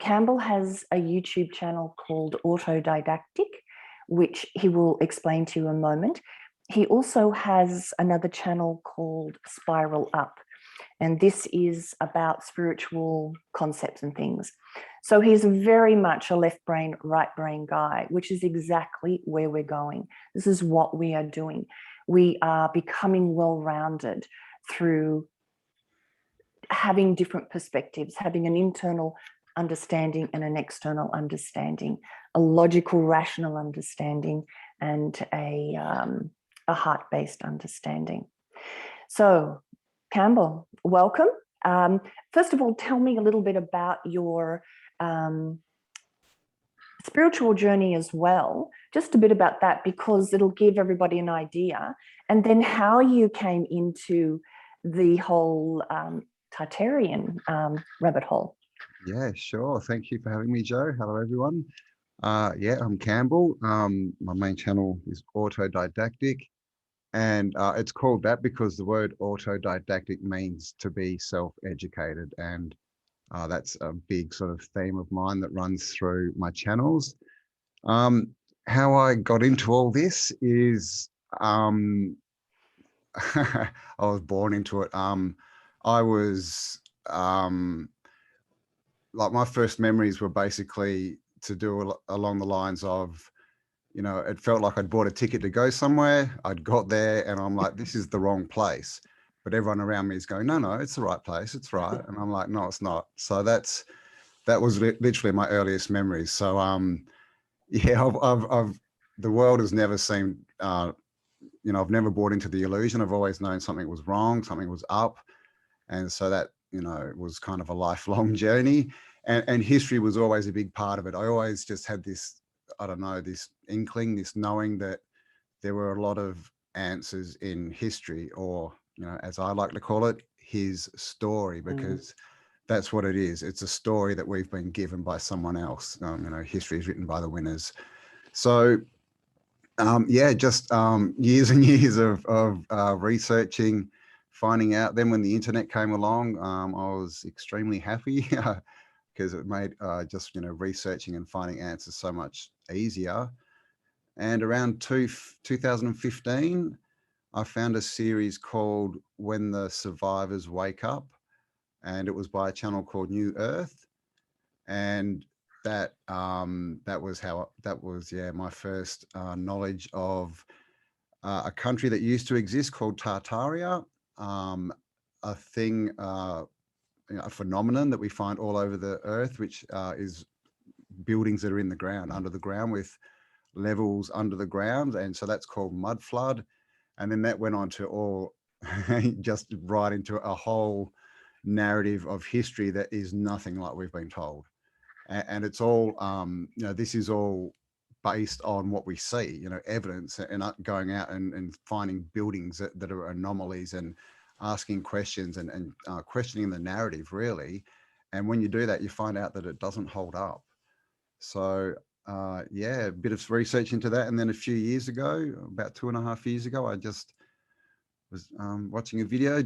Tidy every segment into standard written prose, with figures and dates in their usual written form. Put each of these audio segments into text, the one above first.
Cambell has a YouTube channel called Didactic, which he will explain to you in a moment. He also has another channel called Spiral Up, and this is about spiritual concepts and things. So he's very much a left brain, right brain guy, which is exactly where we're going. This is what we are doing. We are becoming well-rounded through having different perspectives, having an internal understanding and an external understanding, a logical, rational understanding, and a heart-based understanding. So, Cambell, welcome. First of all, tell me a little bit about your spiritual journey as well, just a bit about that, because it'll give everybody an idea, and then how you came into the whole Tartarian rabbit hole. Yeah, sure. Thank you for having me, Joe. Hello, everyone. Yeah, I'm Cambell. My main channel is Autodidactic, and it's called that because the word autodidactic means to be self-educated, and that's a big sort of theme of mine that runs through my channels. How I got into all this is I was born into it. I was like, my first memories were basically to do along the lines of, you know, it felt like I'd bought a ticket to go somewhere. I'd got there and I'm like, this is the wrong place. But everyone around me is going, no, no, it's the right place. It's right. And I'm like, no, it's not. So that was literally my earliest memories. So, yeah, the world has never seemed, you know, I've never bought into the illusion. I've always known something was wrong, something was up. And so that, you know, was kind of a lifelong journey, and history was always a big part of it. I always just had this, I don't know, this inkling, this knowing that there were a lot of answers in history, or, you know, as I like to call it, his story, because that's what it is. It's a story that we've been given by someone else. You know, history is written by the winners. So yeah, just years and years of researching, finding out. Then when the internet came along, I was extremely happy because it made just, you know, researching and finding answers so much easier. And around 2015, I found a series called When the Survivors Wake Up, and it was by a channel called New Earth. And that was yeah, my first knowledge of a country that used to exist called Tartaria, a thing, you know, a phenomenon that we find all over the earth, which is buildings that are in the ground, under the ground, with levels under the ground, and so that's called mud flood. And then that went on to all just right into a whole narrative of history that is nothing like we've been told. And it's all, you know, this is all based on what we see, you know, evidence, and going out and finding buildings that are anomalies, and asking questions, and questioning the narrative, really. And when you do that, you find out that it doesn't hold up. So yeah, a bit of research into that. And then a few years ago, about 2.5 years ago, I just was watching a video,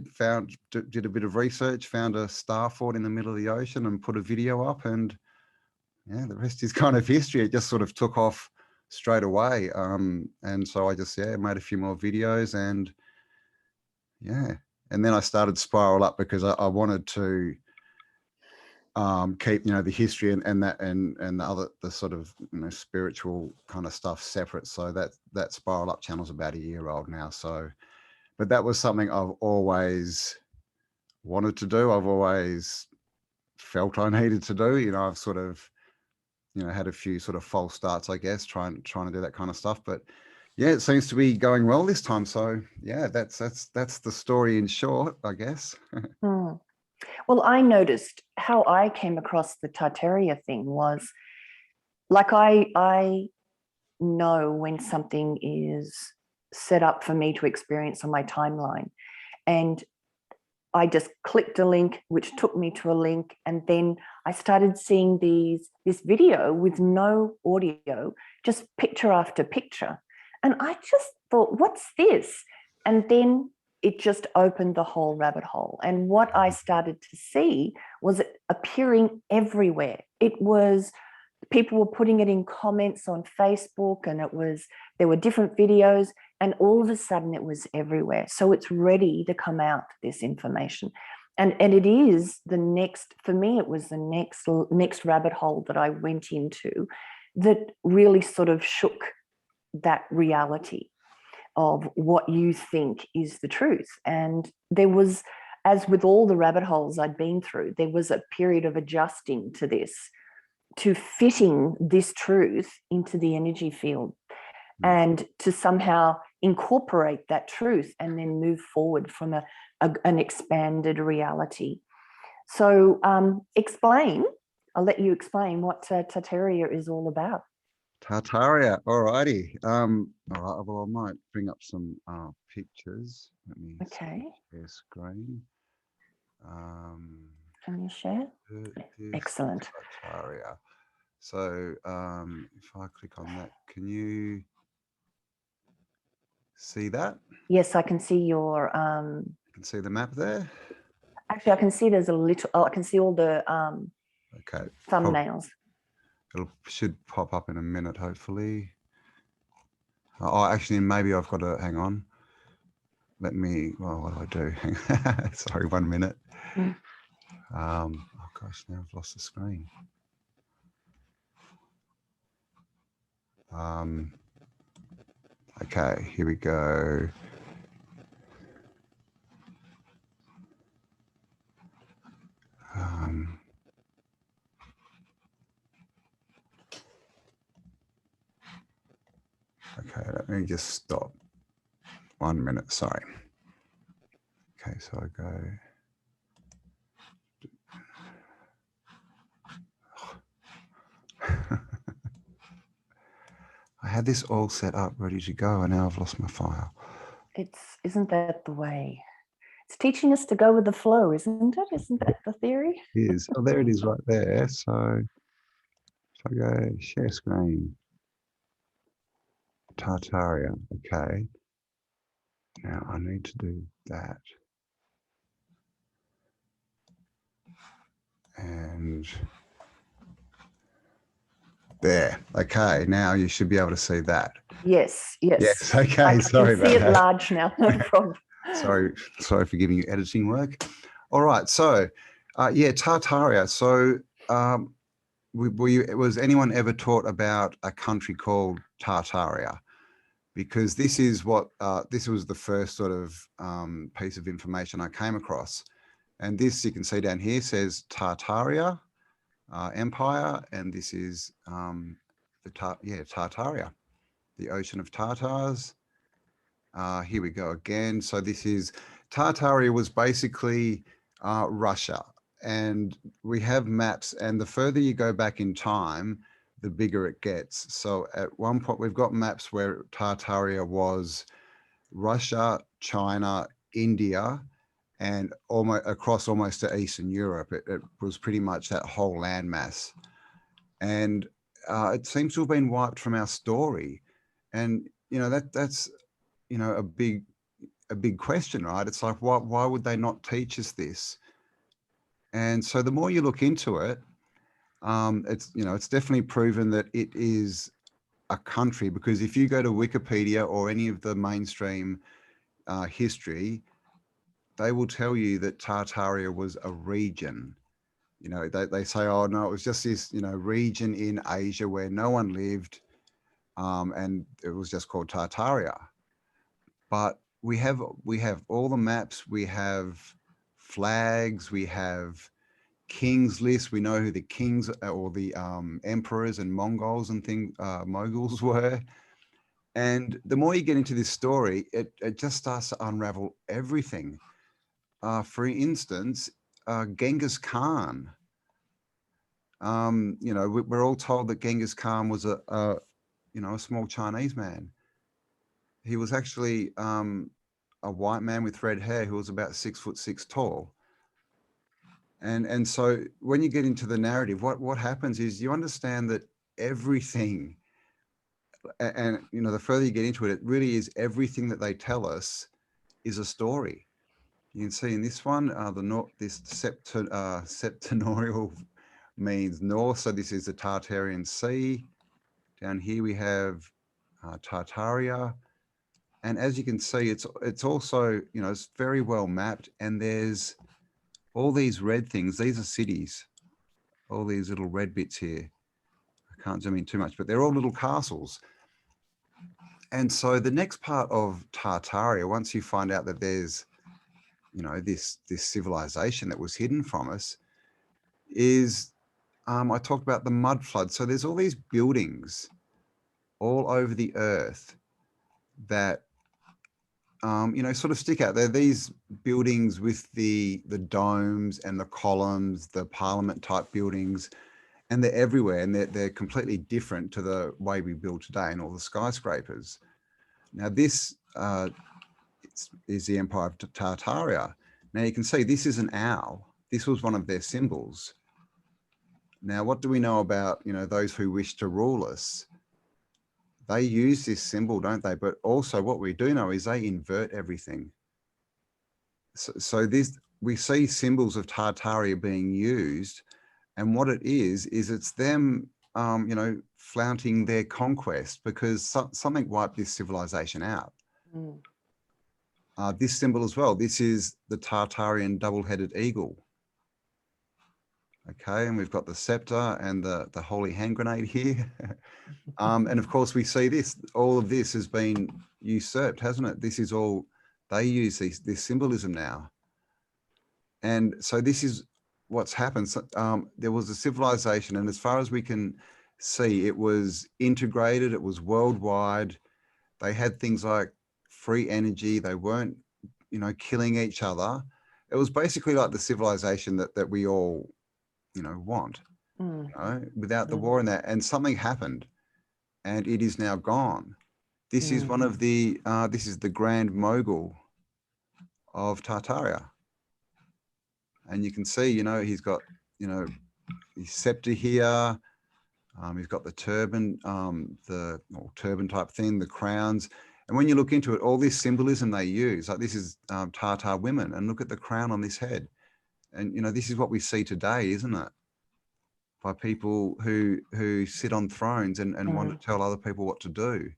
did a bit of research, found a star fort in the middle of the ocean, and put a video up, and yeah, the rest is kind of history. It just sort of took off straight away. And so I just, yeah, made a few more videos, and yeah. And then I started Spiral Up because I wanted to keep, you know, the history and that and the sort of, you know, spiritual kind of stuff separate. So that Spiral Up channel is about a year old now. So, but that was something I've always wanted to do. I've always felt I needed to do. You know, I've sort of, you know, had a few sort of false starts, I guess, trying to do that kind of stuff. But yeah, it seems to be going well this time. So yeah, that's the story in short, I guess. Well, I noticed how I came across the Tartaria thing was, like, I know when something is set up for me to experience on my timeline, and I just clicked a link, which took me to a link, and then I started seeing this video with no audio, just picture after picture. And I just thought, what's this? And then it just opened the whole rabbit hole. And what I started to see was it appearing everywhere. it was, people were putting it in comments on Facebook, and there were different videos, and all of a sudden it was everywhere. So it's ready to come out, this information. And it is the next, for me, it was the next rabbit hole that I went into that really sort of shook that reality of what you think is the truth. And there was, as with all the rabbit holes I'd been through, there was a period of adjusting to this, to fitting this truth into the energy field, and to somehow incorporate that truth and then move forward from an expanded reality. So I'll let you explain what Tartaria is all about. Tartaria, all righty. All right, well, I might bring up some pictures. Let me share screen. Can you share? Excellent. Tartaria. So if I click on that, can you see that? Yes, I can see your... You can see the map there? Actually, I can see there's a little... I can see all the thumbnails. It should pop up in a minute, hopefully. Oh, actually, maybe I've got to... Hang on. Let me... Well, what do I do? Sorry, 1 minute. Oh, gosh, now I've lost the screen. Okay, here we go. Okay, let me just stop. 1 minute, sorry. Okay, so I go... I had this all set up, ready to go, and now I've lost my file. Isn't that the way? It's teaching us to go with the flow, isn't it? Isn't that the theory? It is. Oh, there it is right there. So if I go share screen, Tartaria, okay. Now I need to do that. And there, okay, now you should be able to see that. Yes, yes. Yes, okay, sorry about that. I can see it large now, no problem. Sorry for giving you editing work. All right, so yeah, Tartaria. So was anyone ever taught about a country called Tartaria? Because this is what, this was the first sort of piece of information I came across. And this, you can see down here, says Tartaria Empire, and this is Tartaria, the Ocean of Tartars. Here we go again. So this is, Tartaria was basically Russia, and we have maps, and the further you go back in time, the bigger it gets. So at one point we've got maps where Tartaria was Russia, China, India, and across almost to Eastern Europe. It was pretty much that whole landmass. And it seems to have been wiped from our story. And, you know, that's, you know, a big question, right? It's like, why would they not teach us this? And so the more you look into it, it's, you know, it's definitely proven that it is a country, because if you go to Wikipedia or any of the mainstream history, they will tell you that Tartaria was a region. You know, they say, oh no, it was just this, you know, region in Asia where no one lived, and it was just called Tartaria. But we have all the maps, we have flags, we have kings lists, we know who the kings or the emperors and Mongols and Moguls were. And the more you get into this story, it just starts to unravel everything. For instance, Genghis Khan. You know, we're all told that Genghis Khan was a small Chinese man. He was actually a white man with red hair who was about 6'6" tall. And so when you get into the narrative, what happens is you understand that everything, and you know, the further you get into it, it really is everything that they tell us is a story. You can see in this one, this septenarial means north. So this is the Tartarian Sea. Down here we have Tartaria. And as you can see, it's also, you know, it's very well mapped, and there's all these red things. These are cities, all these little red bits here. I can't zoom in too much, but they're all little castles. And so the next part of Tartaria, once you find out that there's, you know, this civilization that was hidden from us, is I talked about the mud flood. So there's all these buildings all over the earth that you know, sort of stick out. They're these buildings with the domes and the columns, the parliament type buildings, and they're everywhere, and they're completely different to the way we build today and all the skyscrapers. Now this is the Empire of Tartaria. Now you can see this is an owl. This was one of their symbols. Now what do we know about, you know, those who wish to rule us? They use this symbol, don't they? But also what we do know is they invert everything. So this, we see symbols of Tartaria being used, and what it is it's them, you know, flaunting their conquest, because something wiped this civilization out. Mm. This symbol as well, this is the Tartarian double-headed eagle. Okay, and we've got the scepter and the holy hand grenade here. And of course we see this, all of this has been usurped, hasn't it? This is all, they use this symbolism now. And so this is what's happened. So, there was a civilization, and as far as we can see, it was integrated, it was worldwide. They had things like free energy. They weren't, you know, killing each other. It was basically like the civilization that we all, you know, want, Mm. you know, without the war and that. And something happened, and it is now gone. This is one of the, this is the Grand Mogul of Tartaria. And you can see, you know, he's got, you know, his scepter here. He's got the turban, the turban type thing, the crowns. And when you look into it, all this symbolism they use, like this is Tartar women, and look at the crown on this head. And, you know, this is what we see today, isn't it? By people who sit on thrones and want to tell other people what to do.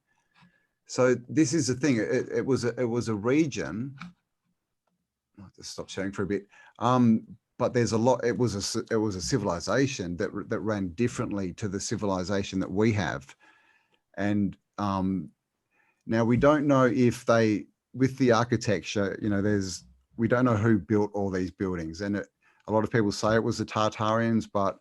So this is the thing. It was a region. I'll just stop sharing for a bit. But there's a lot. It was a civilization that ran differently to the civilization that we have. And now we don't know if they, with the architecture, you know, we don't know who built all these buildings. And a lot of people say it was the Tartarians, but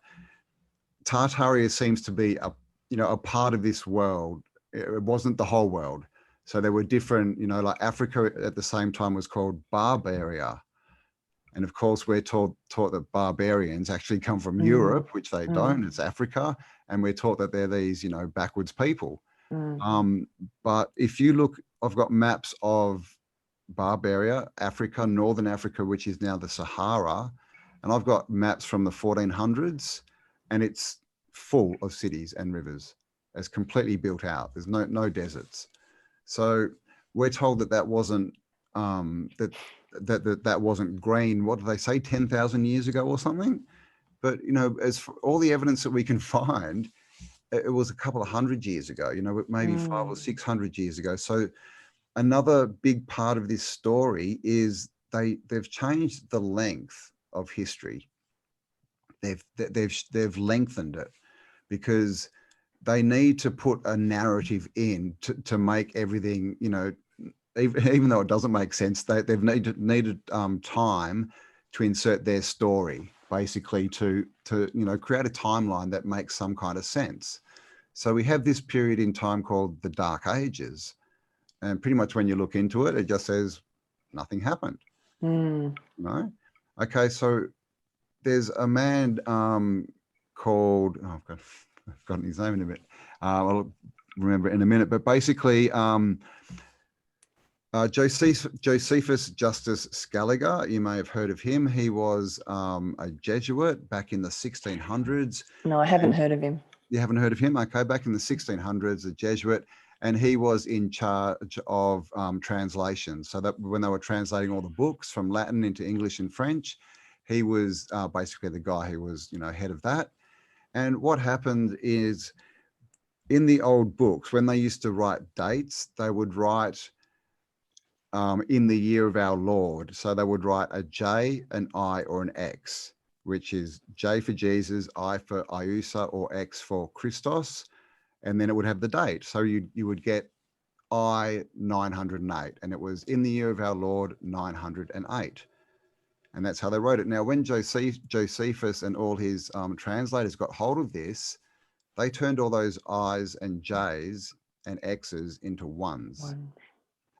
Tartaria seems to be a part of this world. It wasn't the whole world. So there were different, you know, like Africa at the same time was called Barbaria. And of course, we're taught that barbarians actually come from Europe, which they don't. It's Africa. And we're taught that they're these, you know, backwards people. But if you look, I've got maps of Barbaria, Africa, Northern Africa, which is now the Sahara. And I've got maps from the 1400s, and it's full of cities and rivers. It's completely built out. There's no deserts. So we're told that wasn't, that wasn't green. What do they say, 10,000 years ago or something? But, you know, as for all the evidence that we can find, it was a couple of hundred years ago, you know, maybe 500 or 600 years ago. So another big part of this story is they've changed the length of history. They've lengthened it, because they need to put a narrative in to make everything, you know, even though it doesn't make sense, they've needed time to insert their story, basically to you know, create a timeline that makes some kind of sense. So we have this period in time called the Dark Ages, and pretty much when you look into it, it just says nothing happened. You know? Okay, so there's a man called, I've forgotten his name in a bit. I'll remember it in a minute, but basically Josephus Justus Scaliger, you may have heard of him. He was a Jesuit back in the 1600s. No, I haven't heard of him. You haven't heard of him? Okay, back in the 1600s, a Jesuit, and he was in charge of translation. So that when they were translating all the books from Latin into English and French, he was basically the guy who was, you know, head of that. And what happened is, in the old books, when they used to write dates, they would write in the year of our Lord. So they would write a J, an I, or an X, which is J for Jesus, I for Iusa, or X for Christos. And then it would have the date. So you would get I 908, and it was in the year of our Lord 908. And that's how they wrote it. Now, when Josephus and all his translators got hold of this, they turned all those I's and J's and X's into ones.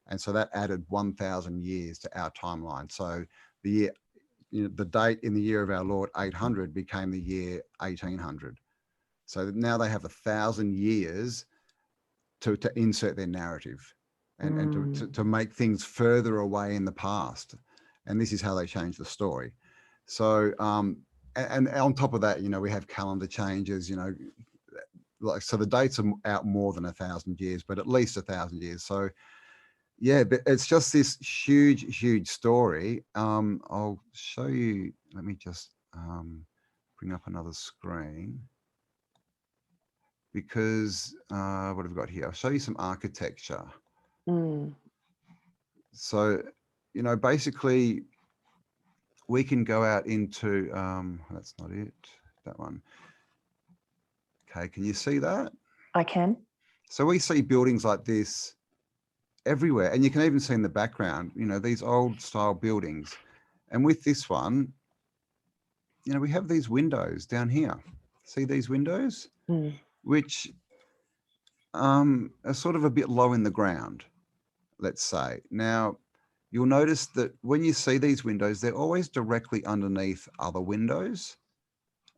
And so that added 1,000 years to our timeline. So the year, the date in the year of our Lord 800 became the year 1800. So now they have 1,000 years to insert their narrative and to make things further away in the past. And this is how they change the story. So, and on top of that, we have calendar changes, like, so the dates are out more than 1,000 years, but at least 1,000 years. So yeah, but it's just this huge story. I'll show you, let me just bring up another screen, because what have we got here? I'll show you some architecture. So, basically we can go out into, that's not it, that one. Okay, can you see that? I can. So we see buildings like this everywhere, and you can even see in the background, these old style buildings. And with this one, we have these windows down here. See these windows? Which are sort of a bit low in the ground, let's say. Now, you'll notice that when you see these windows, they're always directly underneath other windows.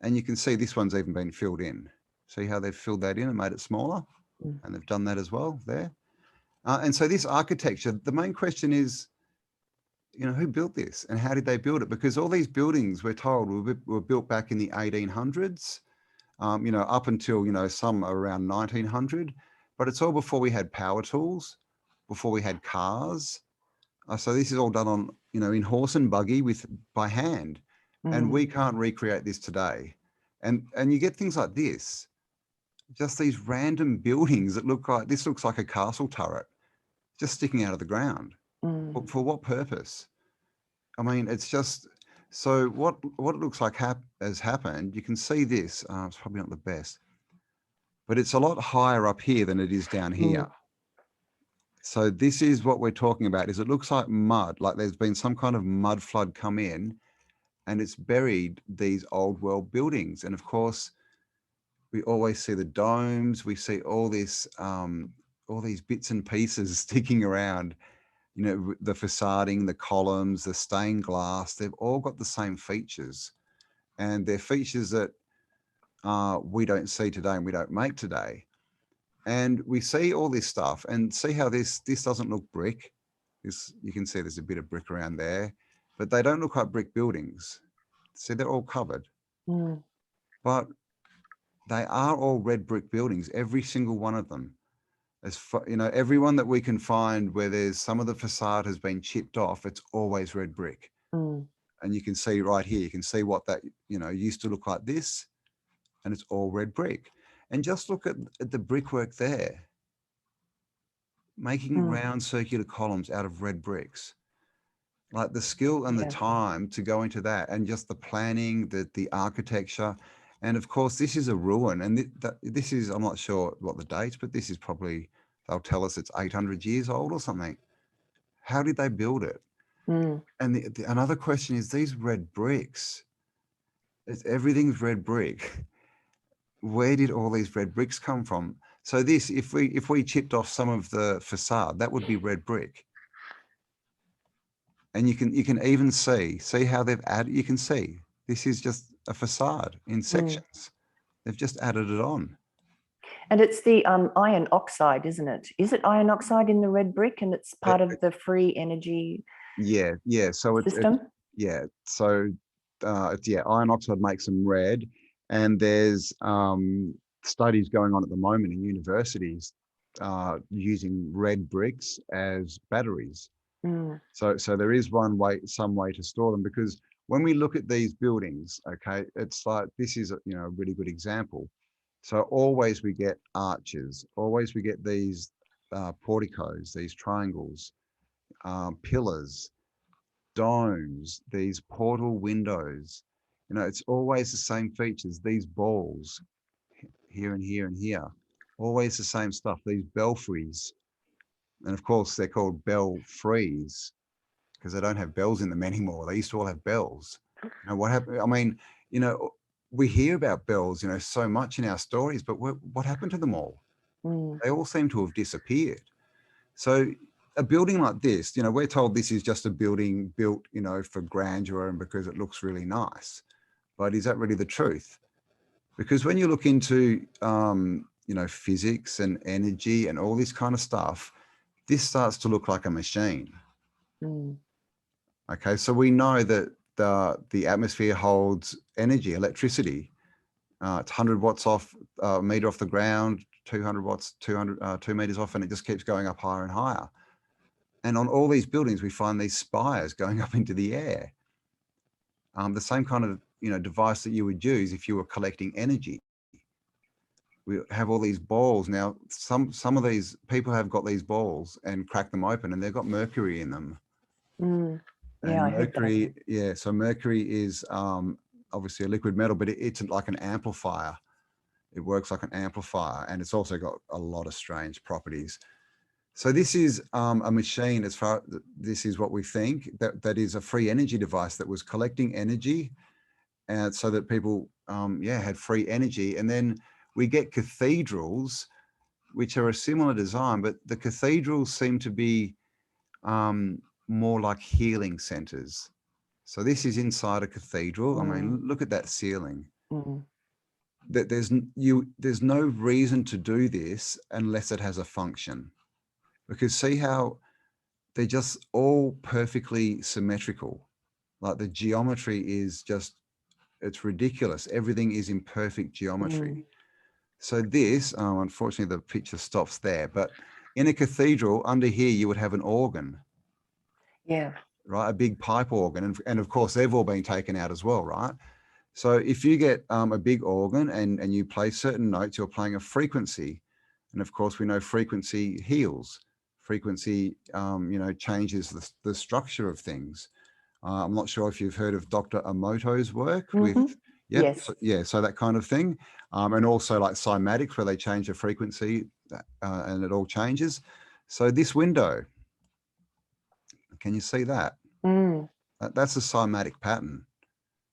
And you can see this one's even been filled in. See how they've filled that in and made it smaller? And they've done that as well there. And so this architecture, the main question is, who built this and how did they build it? Because all these buildings, we're told, were built back in the 1800s, up until, some around 1900. But it's all before we had power tools, before we had cars. So this is all done on, in horse and buggy by hand. And we can't recreate this today. And you get things like this, just these random buildings that look like, this looks like a castle turret just sticking out of the ground. For what purpose? I mean, it's just, so what it looks like has happened, you can see this, it's probably not the best, but it's a lot higher up here than it is down here. So this is what we're talking about, is it looks like mud, like there's been some kind of mud flood come in and it's buried these old world buildings. And of course, we always see the domes, we see all this, all these bits and pieces sticking around, the facading, the columns, the stained glass, they've all got the same features. And they're features that we don't see today and we don't make today. And we see all this stuff and see how this doesn't look brick. You can see there's a bit of brick around there, but they don't look like brick buildings. See, they're all covered. But they are all red brick buildings, every single one of them. Every one that we can find where there's some of the facade has been chipped off, it's always red brick. And you can see right here, you can see what that, used to look like this, and it's all red brick. And just look at the brickwork there, making round circular columns out of red bricks. Like the skill and the time to go into that, and just the planning, the architecture. And of course, this is a ruin. And this is, I'm not sure what the dates, but this is probably, they'll tell us it's 800 years old or something. How did they build it? And another question is, these red bricks, everything's red brick. Where did all these red bricks come from? So this, if we chipped off some of the facade, that would be red brick. And you can even see how they've added, you can see this is just a facade in sections. They've just added it on. And it's the iron oxide, isn't it? Is it iron oxide in the red brick, and it's part of the free energy So system? Iron oxide makes them red. And there's studies going on at the moment in universities using red bricks as batteries. So there is some way to store them, because when we look at these buildings, okay, it's like, this is a, a really good example. So always we get arches, always we get these porticos, these triangles, pillars, domes, these portal windows. It's always the same features, these balls here and here and here, always the same stuff, these belfries. And of course, they're called belfries because they don't have bells in them anymore. They used to all have bells. What happened? I mean, you know, we hear about bells, so much in our stories, but what happened to them all? They all seem to have disappeared. So a building like this, we're told this is just a building built, for grandeur and because it looks really nice. But is that really the truth? Because when you look into, physics and energy and all this kind of stuff, this starts to look like a machine. Okay, so we know that the atmosphere holds energy, electricity. It's 100 watts off, meter off the ground, 200 watts, 2 meters off, and it just keeps going up higher and higher. And on all these buildings, we find these spires going up into the air. The same kind of device that you would use if you were collecting energy. We have all these balls now. Some of these people have got these balls and crack them open, and they've got mercury in them. Yeah, And I heard mercury, that. yeah. So mercury is obviously a liquid metal, but it's like an amplifier. It works like an amplifier, and it's also got a lot of strange properties. So this is a machine, as far this is what we think, that is a free energy device that was collecting energy, and so that people had free energy. And then we get cathedrals, which are a similar design, but the cathedrals seem to be more like healing centers. So this is inside a cathedral. I mean, look at that ceiling. That there's no reason to do this unless it has a function. Because see how they're just all perfectly symmetrical. Like the geometry is just, it's ridiculous. Everything is in perfect geometry. So this, unfortunately, the picture stops there. But in a cathedral, under here, you would have an organ. Yeah. Right, a big pipe organ. And of course, they've all been taken out as well, right? So if you get a big organ and you play certain notes, you're playing a frequency. And of course, we know frequency heals. Frequency, changes the structure of things. I'm not sure if you've heard of Dr. Emoto's work with, Yes. so that kind of thing. And also like cymatics, where they change the frequency and it all changes. So this window, can you see that? That's a cymatic pattern.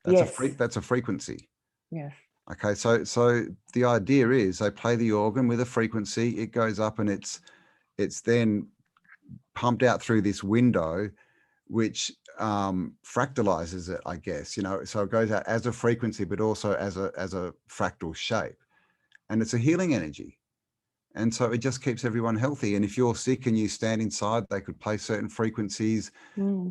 That's that's a frequency. Yes. Okay, so the idea is they play the organ with a frequency, it goes up, and it's then pumped out through this window, which fractalizes it, I guess. So it goes out as a frequency, but also as a fractal shape, and it's a healing energy. And so it just keeps everyone healthy. And if you're sick and you stand inside, they could play certain frequencies.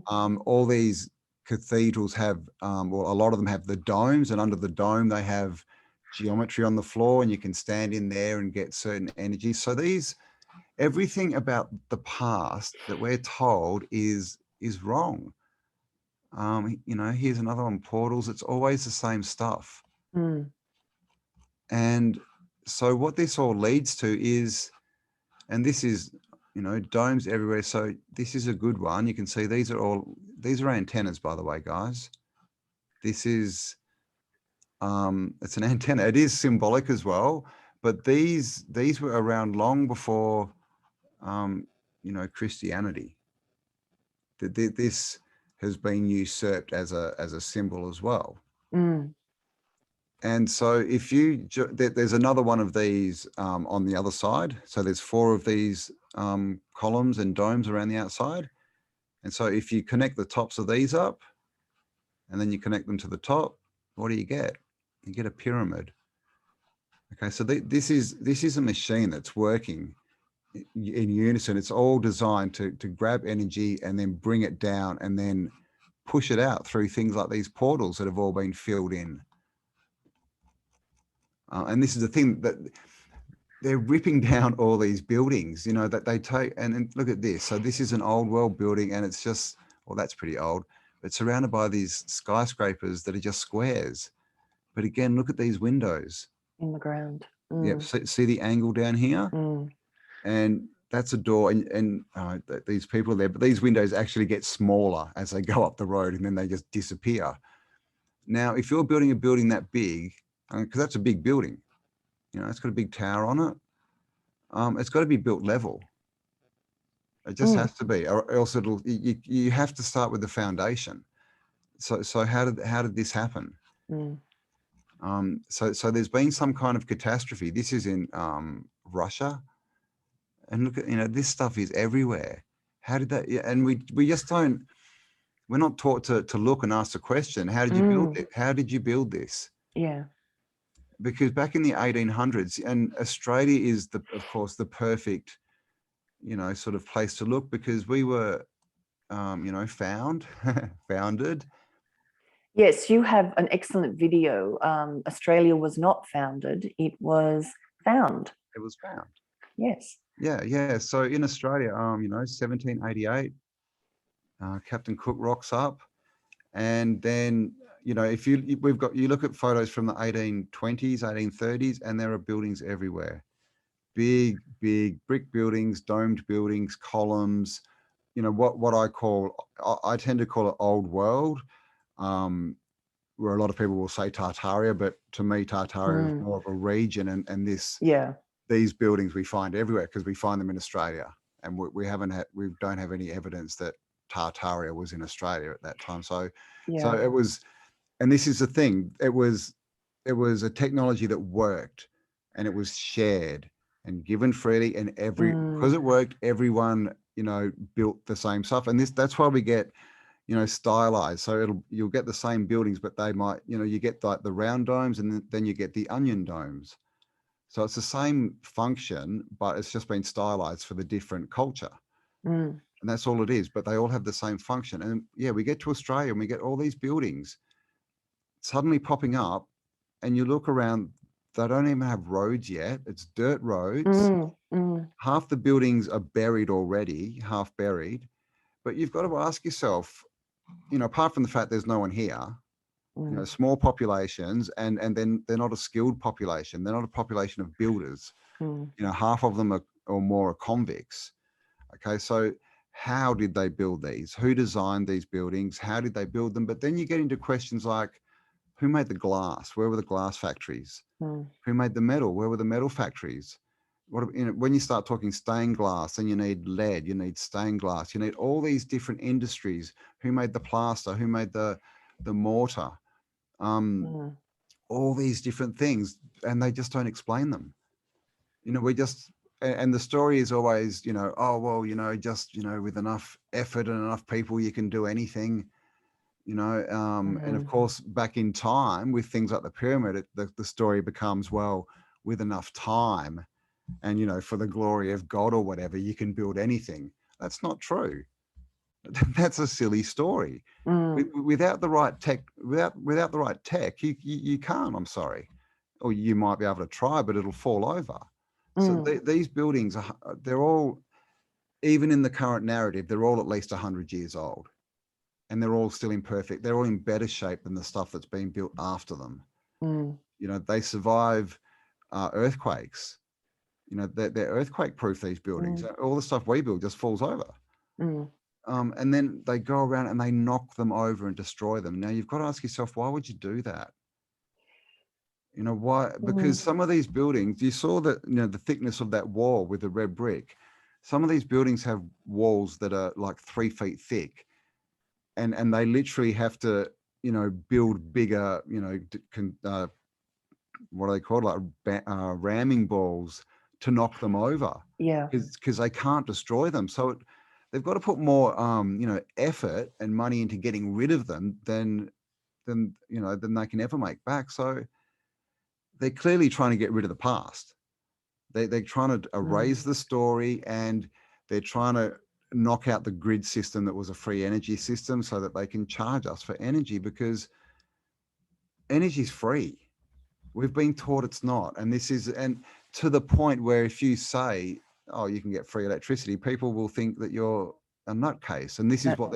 All these cathedrals have, well, a lot of them have the domes, and under the dome, they have geometry on the floor, and you can stand in there and get certain energy. So everything about the past that we're told is wrong. Here's another one, portals. It's always the same stuff. And so what this all leads to is, and this is, domes everywhere. So this is a good one. You can see these are antennas, by the way, guys. This is, it's an antenna. It is symbolic as well, but these were around long before, Christianity. This has been usurped as a symbol as well. And so if there's another one of these on the other side. So there's 4 of these columns and domes around the outside. And so if you connect the tops of these up and then you connect them to the top, what do you get? You get a pyramid. Okay, so this is a machine that's working in unison. It's all designed to grab energy and then bring it down and then push it out through things like these portals that have all been filled in. And this is the thing, that they're ripping down all these buildings, that they take, and look at this. So this is an old world building, and it's just, well, that's pretty old, but surrounded by these skyscrapers that are just squares. But again, look at these windows. In the ground. Yep. See the angle down here? And that's a door, and these people there, but these windows actually get smaller as they go up the road, and then they just disappear. Now, if you're building a building that big, because that's a big building, you know, it's got a big tower on it, it's got to be built level. It just has to be, or else it'll. You have to start with the foundation. So how did this happen? So there's been some kind of catastrophe. This is in Russia, and look at, you know, this stuff is everywhere. How did that? Yeah, and we just don't. We're not taught to look and ask the question. How did you build it? How did you build this? Yeah. Because back in the 1800s, and Australia is of course the perfect, you know, sort of place to look, because we were, you know, founded. Yes, you have an excellent video. Australia was not founded, it was found. It was found. Yes. Yeah. So in Australia, you know, 1788, Captain Cook rocks up, and then, you know, if you look at photos from the 1820s, 1830s, and there are buildings everywhere. Big brick buildings, domed buildings, columns, you know, what I tend to call it old world, where a lot of people will say Tartaria, but to me, Tartaria is more of a region, and these buildings we find everywhere because we find them in Australia, and we don't have any evidence that Tartaria was in Australia at that time. So it was, and this is the thing, it was a technology that worked, and it was shared and given freely, and because it worked, everyone, you know, built the same stuff. And that's why we get, you know, stylized. So you'll get the same buildings, but they might, you know, you get like the round domes, and then you get the onion domes. So it's the same function, but it's just been stylized for the different culture. And that's all it is, but they all have the same function. And yeah, we get to Australia and we get all these buildings suddenly popping up, and you look around, they don't even have roads yet. It's dirt roads. Half the buildings are buried already, half buried. But you've got to ask yourself, you know, apart from the fact there's no one here, you know, small populations, and then they're not a skilled population. They're not a population of builders. You know, half of them or more are convicts. Okay, so how did they build these? Who designed these buildings? How did they build them? But then you get into questions like, who made the glass? Where were the glass factories? Who made the metal? Where were the metal factories? You know, when you start talking stained glass, then you need lead, you need stained glass, you need all these different industries. Who made the plaster? Who made the mortar? All these different things, and they just don't explain them. You know, and the story is always, you know, oh, well, you know, just, you know, with enough effort and enough people, you can do anything. You know, and of course, back in time with things like the pyramid, the story becomes, well, with enough time and, you know, for the glory of God or whatever, you can build anything. That's not true. That's a silly story. Without the right tech, without the right tech, you can't. I'm sorry, or you might be able to try, but it'll fall over. So these buildings they're all, even in the current narrative, they're all at least 100 years old. And they're all still imperfect. They're all in better shape than the stuff that's been built after them. You know, they survive earthquakes. You know, they're earthquake proof, these buildings. All the stuff we build just falls over. And then they go around and they knock them over and destroy them. Now you've got to ask yourself, why would you do that? You know, why? Because some of these buildings, you saw that, you know, the thickness of that wall with the red brick. Some of these buildings have walls that are like 3 feet thick. And they literally have to, you know, build bigger, you know, what are they called, like ramming balls to knock them over. Yeah. Because they can't destroy them. So they've got to put more, you know, effort and money into getting rid of them than you know, than they can ever make back. So they're clearly trying to get rid of the past. They're trying to erase the story, and they're trying to knock out the grid system that was a free energy system so that they can charge us for energy, because energy is free. We've been taught it's not. And to the point where if you say, oh, you can get free electricity, people will think that you're a nutcase. And this is what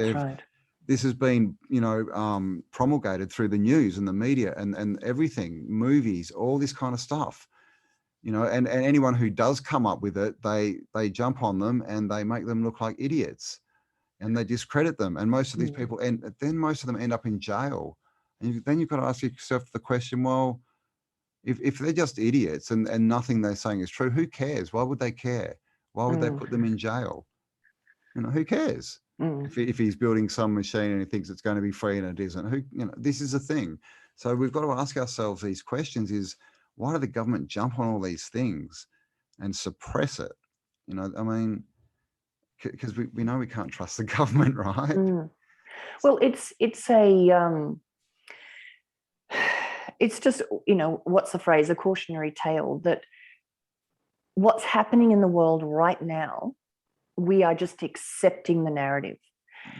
this has been, you know, promulgated through the news and the media and everything, movies, all this kind of stuff, you know, and anyone who does come up with it, they jump on them and they make them look like idiots and they discredit them. And most of these people, and then most of them end up in jail. And then you've got to ask yourself the question, well, if they're just idiots and nothing they're saying is true, who cares? Why would they care? Why would they put them in jail? You know, who cares? If he's building some machine and he thinks it's going to be free and it isn't, who, you know, this is a thing. So we've got to ask ourselves these questions: is why do the government jump on all these things and suppress it? You know, I mean, because we know we can't trust the government, right? Well, it's a it's just, you know, what's the phrase, a cautionary tale that what's happening in the world right now, we are just accepting the narrative.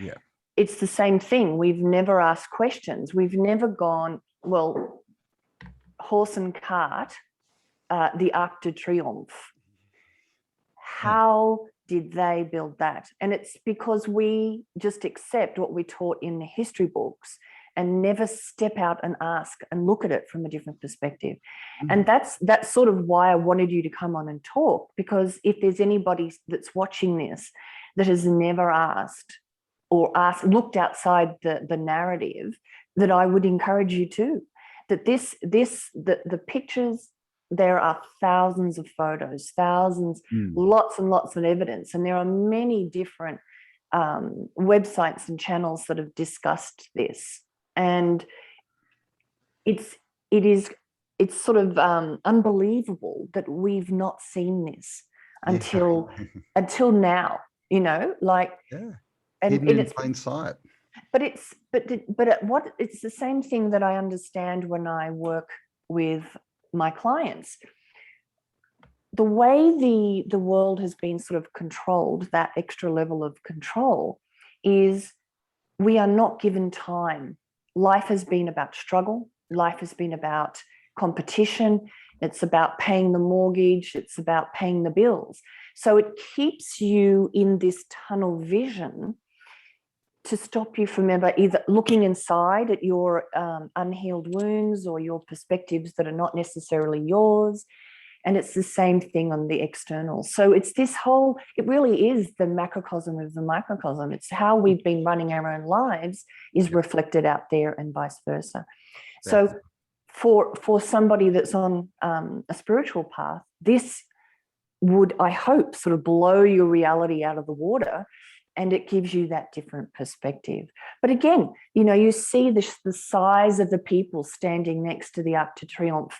Yeah. It's the same thing. We've never asked questions. We've never gone, well, horse and cart, the Arc de Triomphe. How did they build that? And it's because we just accept what we're taught in the history books and never step out and ask and look at it from a different perspective. And that's sort of why I wanted you to come on and talk, because if there's anybody that's watching this that has never asked or looked outside the narrative, that I would encourage you to, that the pictures, there are thousands of photos, thousands, lots and lots of evidence. And there are many different websites and channels that have discussed this. And it's sort of unbelievable that we've not seen this until now, you know, like, and hidden in plain sight. But it's the same thing that I understand when I work with my clients. The way the world has been sort of controlled, that extra level of control, is we are not given time. Life has been about struggle. Life has been about competition. It's about paying the mortgage. It's about paying the bills. So it keeps you in this tunnel vision to stop you from ever either looking inside at your unhealed wounds or your perspectives that are not necessarily yours. And it's the same thing on the external. So it's this whole, it really is the macrocosm of the microcosm. It's how we've been running our own lives is reflected out there and vice versa. So for somebody that's on a spiritual path, this would, I hope, sort of blow your reality out of the water, and it gives you that different perspective. But again, you know, you see the size of the people standing next to the Arc de Triomphe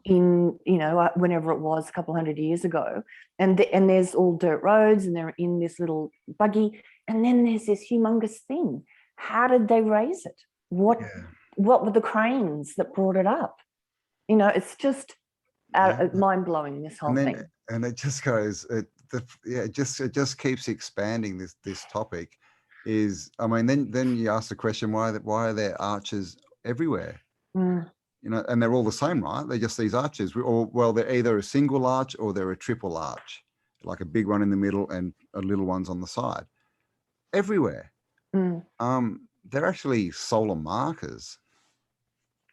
in, you know, whenever it was, a couple hundred years ago, and there's all dirt roads and they're in this little buggy, and then there's this humongous thing. How did they raise it? What were the cranes that brought it up? You know, it's just mind-blowing, this whole thing. And it just goes, it just keeps expanding this topic. Is, I mean, then you ask the question, why are there arches everywhere? You know, and they're all the same, right? They're just these arches. Well, they're either a single arch or they're a triple arch, like a big one in the middle and little ones on the side. Everywhere. They're actually solar markers.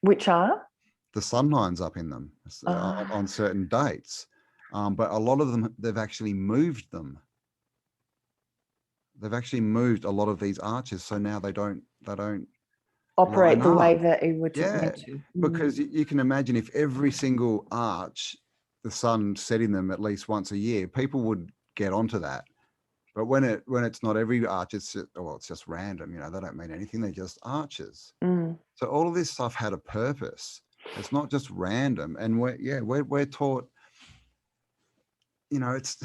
Which are? The sun lines up in them on certain dates. But a lot of them, they've actually moved them. They've actually moved a lot of these arches, so now they don't operate the way that it would meant to. Because you can imagine if every single arch, the sun set in them at least once a year, people would get onto that. But when it's not every arch, it's just random. You know, they don't mean anything. They're just arches. So all of this stuff had a purpose. It's not just random. And we're taught. You know, it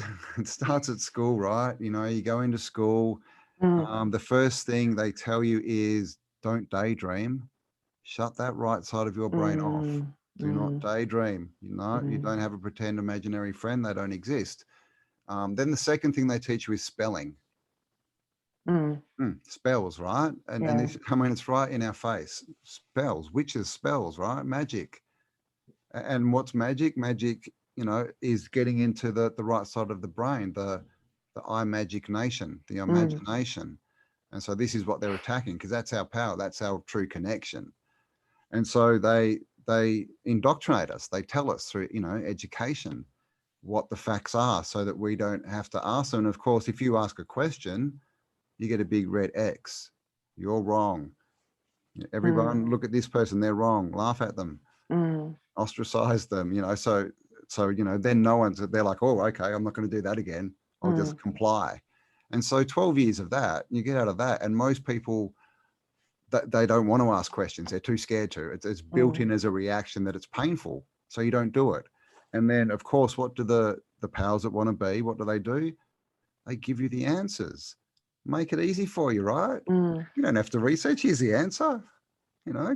starts at school, right? You know, you go into school. The first thing they tell you is, don't daydream. Shut that right side of your brain off. Do not daydream. You know, you don't have a pretend imaginary friend. They don't exist. Then the second thing they teach you is spelling. Spells, right? And this, I mean, it's right in our face. Spells, witches, spells, right? Magic. And what's magic? Magic, you know, is getting into the right side of the brain, the imagination, the imagination. And so this is what they're attacking, because that's our power. That's our true connection. And so they indoctrinate us. They tell us through, education what the facts are so that we don't have to ask them. And of course, if you ask a question, you get a big red X. You're wrong. Everyone, look at this person, they're wrong. Laugh at them, ostracize them, so then no one's, they're like, oh, okay, I'm not going to do that again. I'll just comply. And so 12 years of that, you get out of that. And most people, they don't want to ask questions. They're too scared to. It's built in as a reaction that it's painful. So you don't do it. And then, of course, what do the powers that want to be, what do? They give you the answers. Make it easy for you, right? You don't have to research. Here's the answer.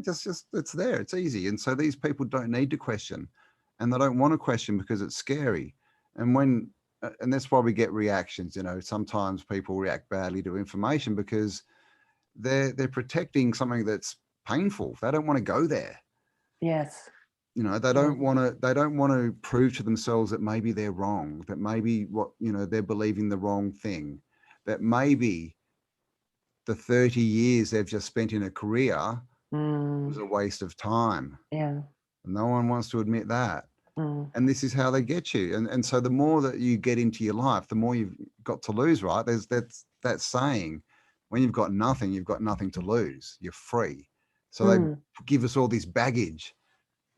Just it's there. It's easy. And so these people don't need to question, and they don't want to question because it's scary. And that's why we get reactions. Sometimes people react badly to information because they're protecting something that's painful. They don't want to go there. Yes. They don't want to prove to themselves that maybe they're wrong, that maybe they're believing the wrong thing, that maybe the 30 years they've just spent in a career was a waste of time. Yeah. No one wants to admit that. And this is how they get you. And so the more that you get into your life, the more you've got to lose, right? There's that saying, when you've got nothing to lose. You're free. So they give us all this baggage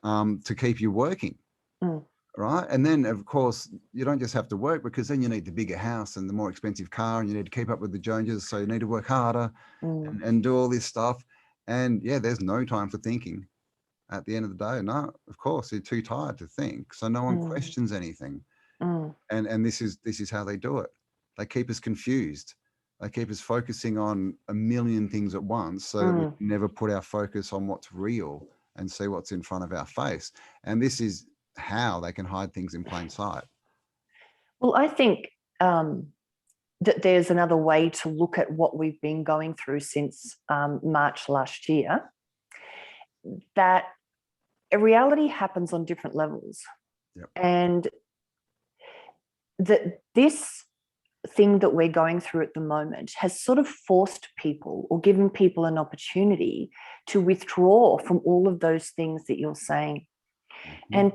to keep you working, right? And then, of course, you don't just have to work, because then you need the bigger house and the more expensive car, and you need to keep up with the Joneses, so you need to work harder and do all this stuff. And yeah, there's no time for thinking at the end of the day. No, of course, you're too tired to think, so no one questions anything. And this is how they do it. They keep us confused. They keep us focusing on a million things at once, so that we never put our focus on what's real and see what's in front of our face. And this is how they can hide things in plain sight. Well, I think that there's another way to look at what we've been going through since March last year, that a reality happens on different levels. Yep. And that this thing that we're going through at the moment has sort of forced people, or given people an opportunity to withdraw from all of those things that you're saying. And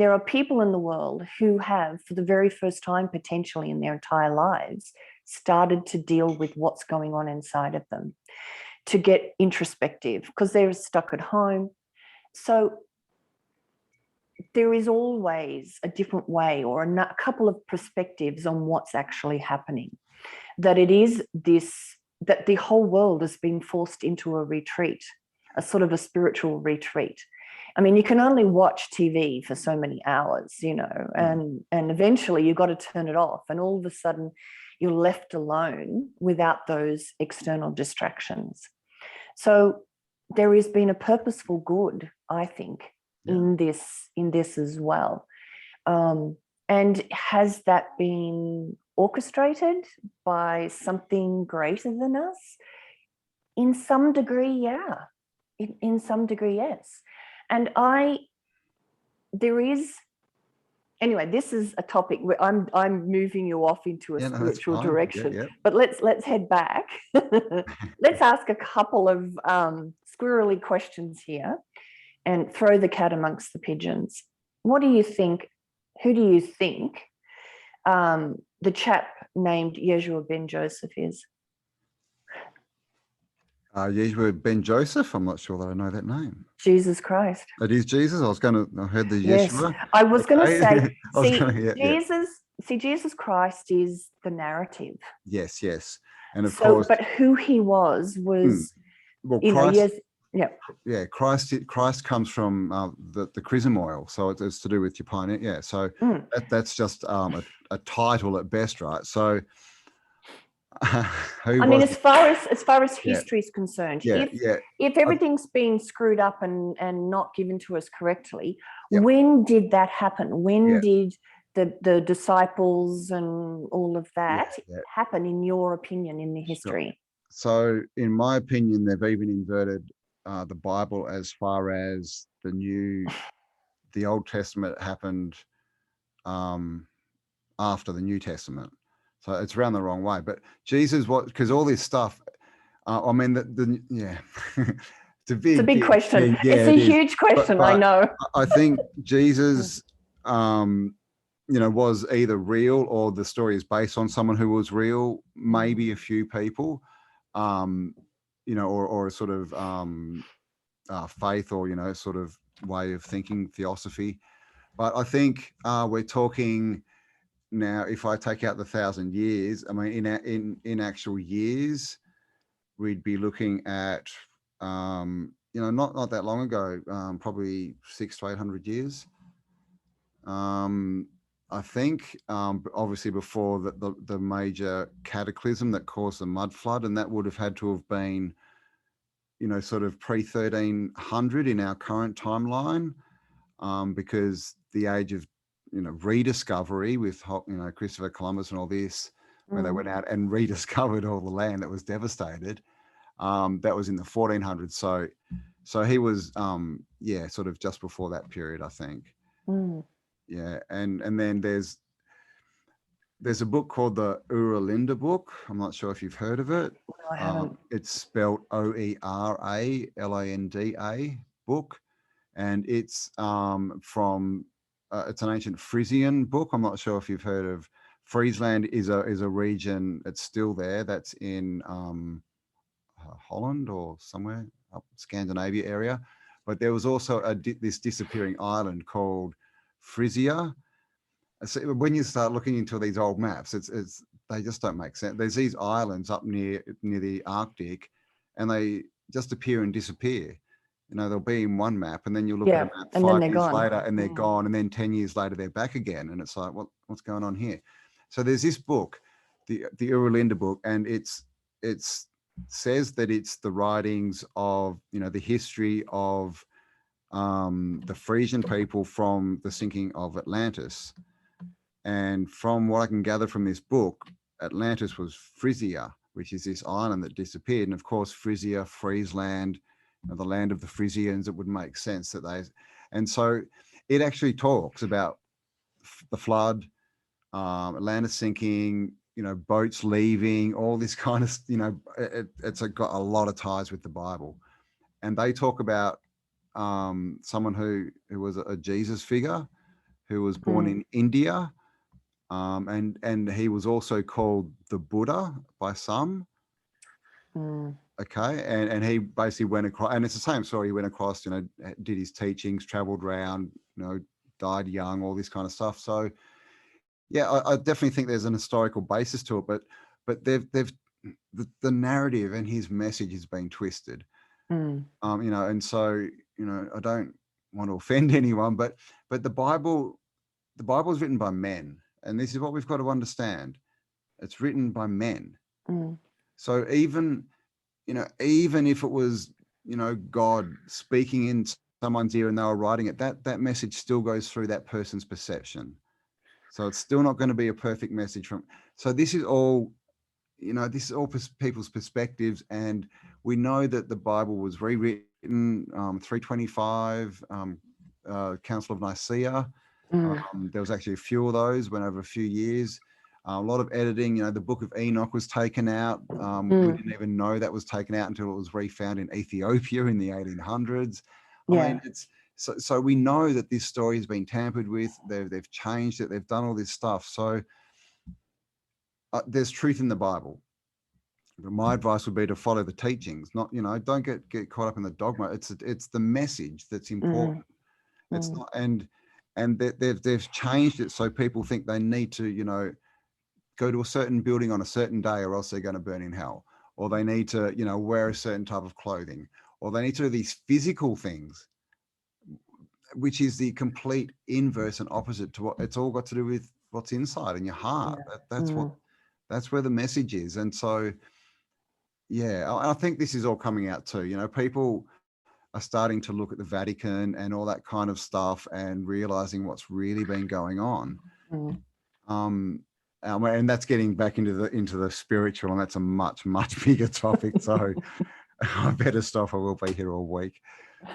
there are people in the world who have, for the very first time potentially in their entire lives, started to deal with what's going on inside of them, to get introspective, because they're stuck at home. So there is always a different way, or a couple of perspectives on what's actually happening. That it is that the whole world has been forced into a retreat, a sort of a spiritual retreat. I mean, you can only watch TV for so many hours, and eventually you've got to turn it off. And all of a sudden you're left alone without those external distractions. So there has been a purposeful good, I think, in this as well. And has that been orchestrated by something greater than us? In some degree, yeah. In some degree, yes. And anyway, this is a topic where I'm moving you off into a spiritual direction. Yeah. But let's head back. Let's ask a couple of squirrely questions here and throw the cat amongst the pigeons. What do you think? Who do you think the chap named Yeshua ben Joseph is? Yeshua ben Joseph. I'm not sure that I know that name. Jesus Christ. It is Jesus. I heard the Yeshua. Yes, I was going to say, Jesus Christ is the narrative. Yes. And of course. But who he was Christ, Christ comes from the chrism oil. So it's to do with your pioneer. Yeah. So that's just a title at best, right? So as far as history is concerned, if everything's been screwed up and not given to us correctly, when did that happen? When did the disciples and all of that happen, in your opinion, in the history? So in my opinion, they've even inverted the Bible as far as the Old Testament happened after the New Testament. So it's around the wrong way. But Jesus, because all this stuff, I mean, yeah, it's a It's a big, big question. yeah, It's a it is. huge question, I But know. I think Jesus, was either real or the story is based on someone who was real, maybe a few people, or a sort of faith or, sort of way of thinking, theosophy. But I think we're talking now, if I take out the 1,000 years, I mean, in actual years, we'd be looking at, not that long ago, probably 600 to 800 years. I think, obviously before the major cataclysm that caused the mud flood, and that would have had to have been, sort of pre-1300 in our current timeline, because the age of, rediscovery with, Christopher Columbus and all this, where they went out and rediscovered all the land that was devastated. That was in the 1400s. So he was, sort of just before that period, I think. Yeah, and then there's a book called the Uralinda book. I'm not sure if you've heard of it. No, I haven't. It's spelled Oeralinda book, and it's from it's an ancient Frisian book. I'm not sure if you've heard of Friesland. Is a region that's still there. That's in Holland or somewhere up Scandinavia area. But there was also this disappearing island called Frisia. So when you start looking into these old maps, it's they just don't make sense. There's these islands up near the Arctic, and they just appear and disappear. They'll be in one map, and then you look at a map and then 5 they're years gone. later, and they're gone, and then 10 years later they're back again, and it's like, what's going on here? So there's this book, the Uralinda book, and it's says that it's the writings of the history of the Frisian people from the sinking of Atlantis. And from what I can gather from this book, Atlantis was Frisia, which is this island that disappeared. And of course, Frisia, Friesland, the land of the Frisians, it would make sense that they. And so it actually talks about the flood, Atlantis sinking, boats leaving, all this kind of, it's got a lot of ties with the Bible. And they talk about someone who was a Jesus figure who was born in India. And he was also called the Buddha by some. Okay. And he basically went across, and it's the same story. He went across, did his teachings, traveled around, died young, all this kind of stuff. So yeah, I definitely think there's an historical basis to it, but the narrative and his message is being twisted. And so, I don't want to offend anyone, but the Bible is written by men. And this is what we've got to understand. It's written by men. So even if it was, God speaking in someone's ear and they were writing it, that message still goes through that person's perception. So it's still not going to be a perfect message so this is all, people's perspectives. And we know that the Bible was rewritten, 325, Council of Nicaea. There was actually a few of those, went over a few years. A lot of editing, the Book of Enoch was taken out. We didn't even know that was taken out until it was refound in Ethiopia in the 1800s. I mean, it's so we know that this story has been tampered with. They've changed it. They've done all this stuff. So there's truth in the Bible. But my advice would be to follow the teachings. Not, don't get caught up in the dogma. It's the message that's important. It's not, and they've changed it so people think they need to, go to a certain building on a certain day or else they're going to burn in hell, or they need to, wear a certain type of clothing, or they need to do these physical things, which is the complete inverse and opposite to what it's all got to do with what's inside in your heart. That's where the message is. And so, yeah, I think this is all coming out too. People are starting to look at the Vatican and all that kind of stuff and realizing what's really been going on. And that's getting back into the spiritual, and that's a much bigger topic. So I better stop. I will be here all week.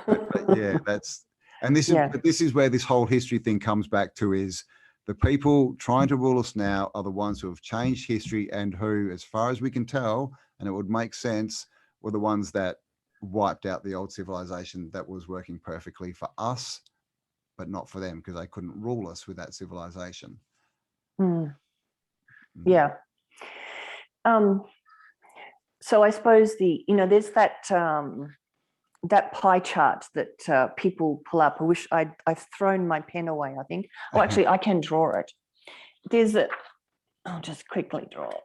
But yeah, this is where this whole history thing comes back to, is the people trying to rule us now are the ones who have changed history and who, as far as we can tell, and it would make sense, were the ones that wiped out the old civilization that was working perfectly for us, but not for them, because they couldn't rule us with that civilization. Yeah. So I suppose there's that that pie chart that people pull up. I wish I've thrown my pen away, I think. Oh, actually, I can draw it. I'll just quickly draw it.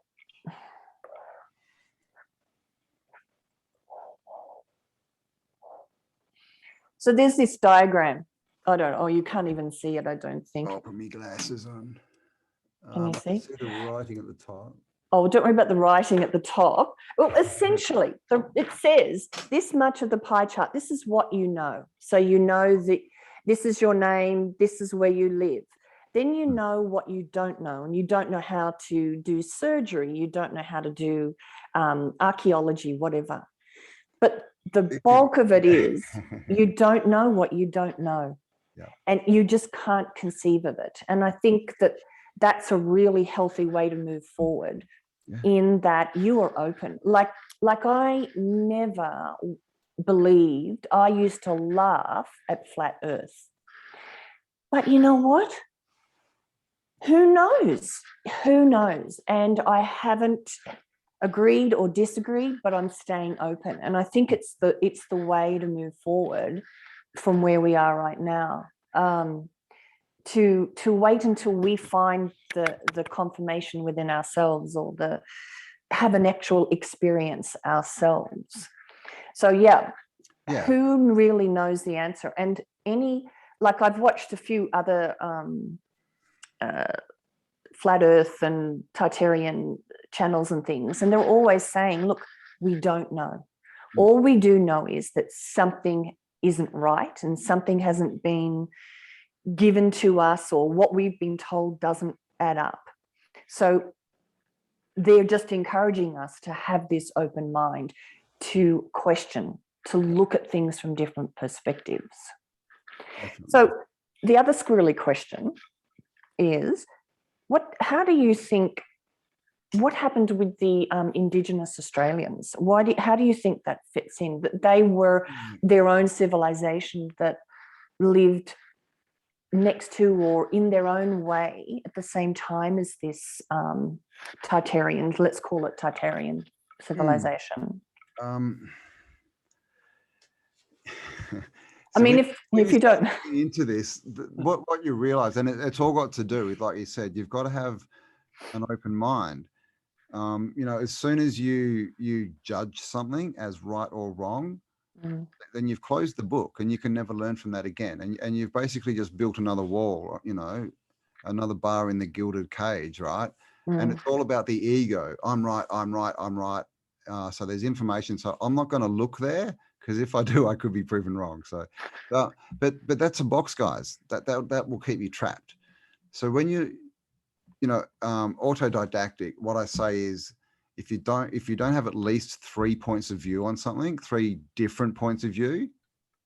So there's this diagram. I don't know. Oh, you can't even see it, I don't think. I'll put my glasses on. Can you I see? see the writing at the top. Oh, don't worry about the writing at the top. Well, essentially, it says this much of the pie chart. This is what you know. So you know that this is your name. This is where you live. Then you know what you don't know, and you don't know how to do surgery. You don't know how to do archaeology, whatever. But the bulk of it is you don't know what you don't know. Yeah. And you just can't conceive of it. And I think that that's a really healthy way to move forward, in that you are open. Like I never believed, I used to laugh at flat earth. But you know what? Who knows? Who knows? And I haven't agreed or disagreed, but I'm staying open. And I think it's the way to move forward from where we are right now. To wait until we find the confirmation within ourselves, or have an actual experience ourselves. So yeah, who really knows the answer? And like I've watched a few other flat earth and Tartarian channels and things, and they're always saying, look, we don't know. All we do know is that something isn't right, and something hasn't been given to us, or what we've been told doesn't add up. So they're just encouraging us to have this open mind, to question, to look at things from different perspectives. Definitely. So the other squirrely question is, how do you think, what happened with the Indigenous Australians? How do you think that fits in? That they were their own civilization that lived next to, or in their own way, at the same time as this Tartarian, let's call it Tartarian civilization. I mean, if you don't into this, what you realize, and it's all got to do with, like you said, you've got to have an open mind. As soon as you judge something as right or wrong, then you've closed the book, and you can never learn from that again. And you've basically just built another wall, another bar in the gilded cage, right? And it's all about the ego. I'm right. So there's information. So I'm not going to look there, because if I do, I could be proven wrong. So, but that's a box, guys. That will keep you trapped. So when autodidactic, what I say is, if you don't have at least 3 points of view on something, 3 different points of view,